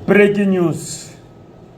Breaking news.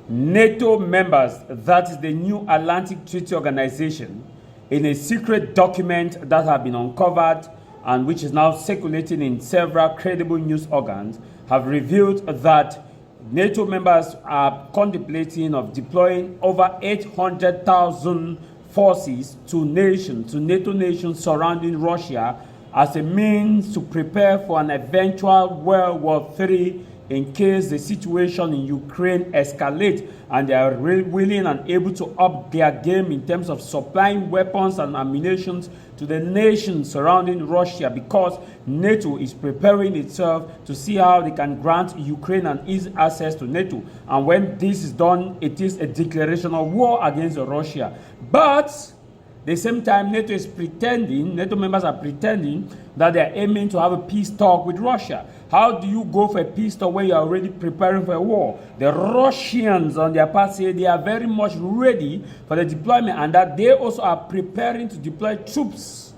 NATO members, that is the New Atlantic Treaty Organization, in a secret document that has been uncovered and which is now circulating in several credible news organs, have revealed that NATO members are contemplating of deploying over 800,000 forces to NATO nations surrounding Russia as a means to prepare for an eventual World War III in case the situation in Ukraine escalates and they are willing and able to up their game in terms of supplying weapons and ammunition to the nations surrounding Russia, because NATO is preparing itself to see how they can grant Ukraine and ease access to NATO. And when this is done, it is a declaration of war against Russia. But at the same time, NATO members are pretending that they are aiming to have a peace talk with Russia. How do you go for a peace talk when you are already preparing for a war? The Russians on their part say they are very much ready for the deployment and that they also are preparing to deploy troops,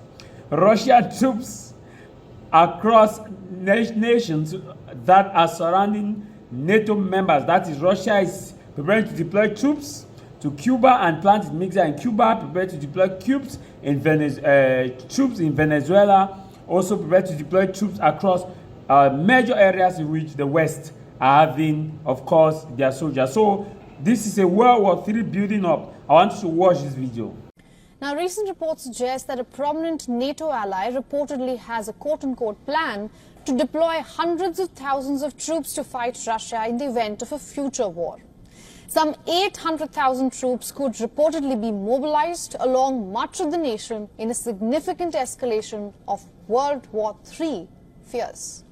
Russian troops, across nations that are surrounding NATO members. That is, Russia is preparing to deploy troops to Cuba and plant its mixer in Cuba, prepared to deploy troops in Venezuela, also prepared to deploy troops across major areas in which the West are having, of course, their soldiers. So this is a World War III building up. I want you to watch this video. Now, recent reports suggest that a prominent NATO ally reportedly has a quote-unquote plan to deploy hundreds of thousands of troops to fight Russia in the event of a future war. Some 800,000 troops could reportedly be mobilized along much of the nation in a significant escalation of World War III fears.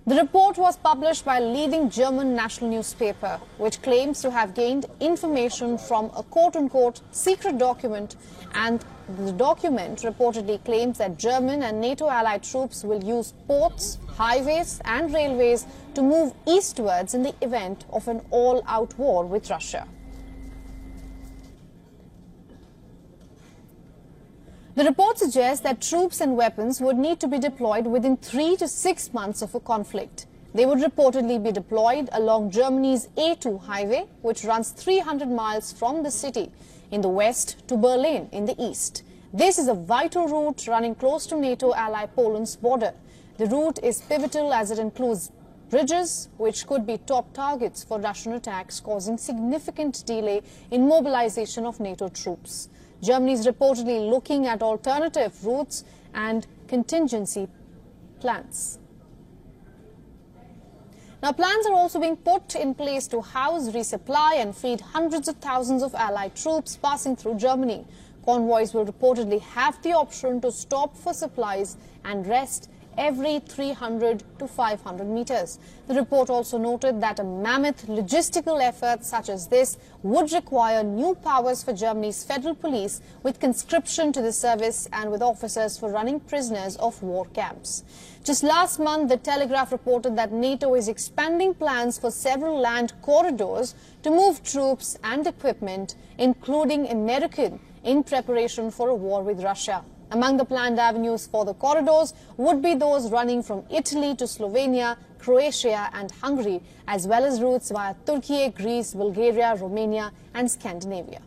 The report was published by a leading German national newspaper, which claims to have gained information from a quote-unquote secret document, and the document reportedly claims that German and NATO allied troops will use ports, highways and railways to move eastwards in the event of an all-out war with Russia. The report suggests that troops and weapons would need to be deployed within 3 to 6 months of a conflict. They would reportedly be deployed along Germany's A2 highway, which runs 300 miles from the city in the west to Berlin in the east. This is a vital route running close to NATO ally Poland's border. The route is pivotal as it includes bridges, which could be top targets for Russian attacks, causing significant delay in mobilization of NATO troops. Germany is reportedly looking at alternative routes and contingency plans. Now, plans are also being put in place to house, resupply and feed hundreds of thousands of allied troops passing through Germany. Convoys will reportedly have the option to stop for supplies and rest every 300 to 500 meters. The report also noted that a mammoth logistical effort such as this would require new powers for Germany's federal police, with conscription to the service and with officers for running prisoners of war camps. Just last month, the Telegraph reported that NATO is expanding plans for several land corridors to move troops and equipment, including American, in preparation for a war with Russia. Among the planned avenues for the corridors would be those running from Italy to Slovenia, Croatia and Hungary, as well as routes via Turkey, Greece, Bulgaria, Romania and Scandinavia.